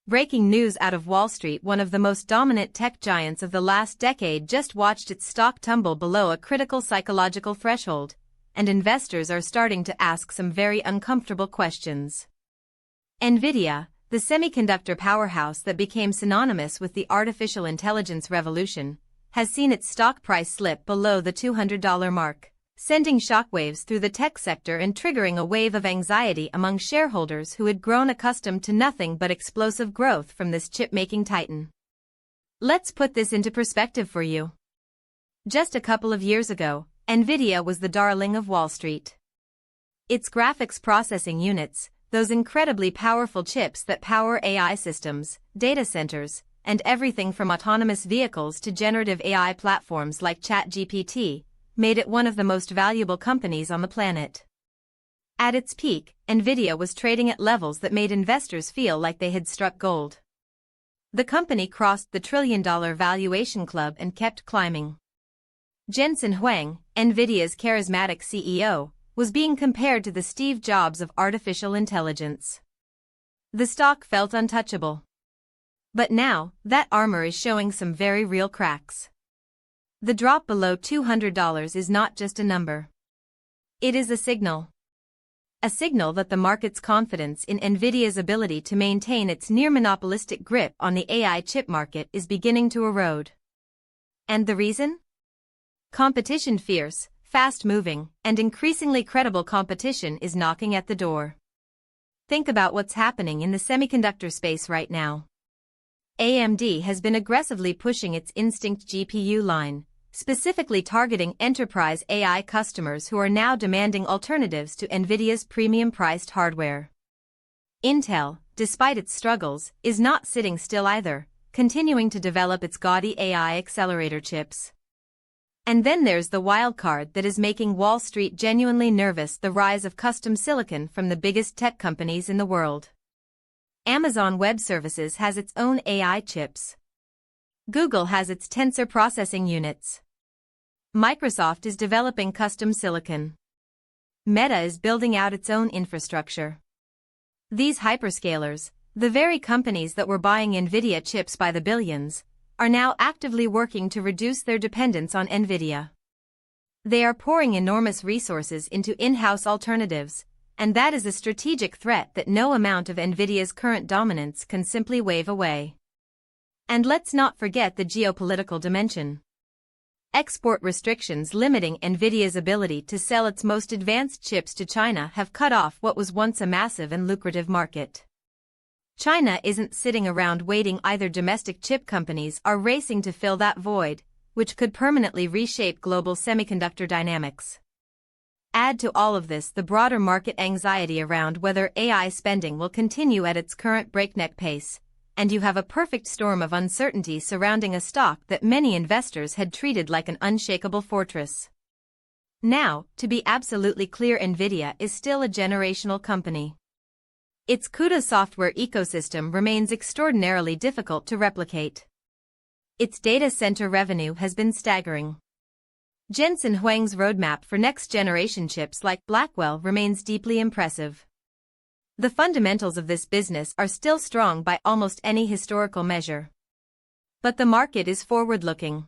Breaking news out of Wall Street: one of the most dominant tech giants of the last decade just watched its stock tumble below a critical psychological threshold, and investors are starting to ask some very uncomfortable questions. Nvidia, the semiconductor powerhouse that became synonymous with the artificial intelligence revolution, has seen its stock price slip below the $200 mark, sending shockwaves through the tech sector and triggering a wave of anxiety among shareholders who had grown accustomed to nothing but explosive growth from this chip-making titan. Let's put this into perspective for you. Just a couple of years ago, Nvidia was the darling of Wall Street. Its graphics processing units, those incredibly powerful chips that power AI systems, data centers, and everything from autonomous vehicles to generative AI platforms like ChatGPT, made it one of the most valuable companies on the planet. At its peak, Nvidia was trading at levels that made investors feel like they had struck gold. The company crossed the trillion-dollar valuation club and kept climbing. Jensen Huang, Nvidia's charismatic CEO, was being compared to the Steve Jobs of artificial intelligence. The stock felt untouchable. But now, that armor is showing some very real cracks. The drop below $200 is not just a number. It is a signal. A signal that the market's confidence in Nvidia's ability to maintain its near-monopolistic grip on the AI chip market is beginning to erode. And the reason? Competition: fierce, fast-moving, and increasingly credible competition is knocking at the door. Think about what's happening in the semiconductor space right now. AMD has been aggressively pushing its Instinct GPU line, specifically targeting enterprise AI customers who are now demanding alternatives to Nvidia's premium-priced hardware. Intel, despite its struggles, is not sitting still either, continuing to develop its gaudy AI accelerator chips. And then there's the wild card that is making Wall Street genuinely nervous: the rise of custom silicon from the biggest tech companies in the world. Amazon Web Services has its own AI chips. Google has its Tensor processing units. Microsoft is developing custom silicon. Meta is building out its own infrastructure. These hyperscalers, the very companies that were buying Nvidia chips by the billions, are now actively working to reduce their dependence on Nvidia. They are pouring enormous resources into in-house alternatives, and that is a strategic threat that no amount of Nvidia's current dominance can simply wave away. And let's not forget the geopolitical dimension. Export restrictions limiting Nvidia's ability to sell its most advanced chips to China have cut off what was once a massive and lucrative market. China isn't sitting around waiting either. Domestic chip companies are racing to fill that void, which could permanently reshape global semiconductor dynamics. Add to all of this the broader market anxiety around whether AI spending will continue at its current breakneck pace, and you have a perfect storm of uncertainty surrounding a stock that many investors had treated like an unshakable fortress. Now, to be absolutely clear, Nvidia is still a generational company. Its CUDA software ecosystem remains extraordinarily difficult to replicate. Its data center revenue has been staggering. Jensen Huang's roadmap for next-generation chips like Blackwell remains deeply impressive. The fundamentals of this business are still strong by almost any historical measure. But the market is forward-looking.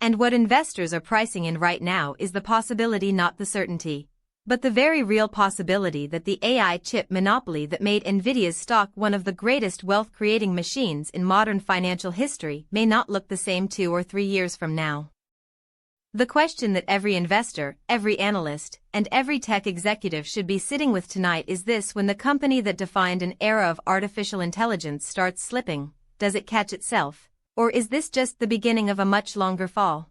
And what investors are pricing in right now is the possibility, not the certainty, but the very real possibility that the AI chip monopoly that made Nvidia's stock one of the greatest wealth-creating machines in modern financial history may not look the same 2 or 3 years from now. The question that every investor, every analyst, and every tech executive should be sitting with tonight is this: when the company that defined an era of artificial intelligence starts slipping, does it catch itself, or is this just the beginning of a much longer fall?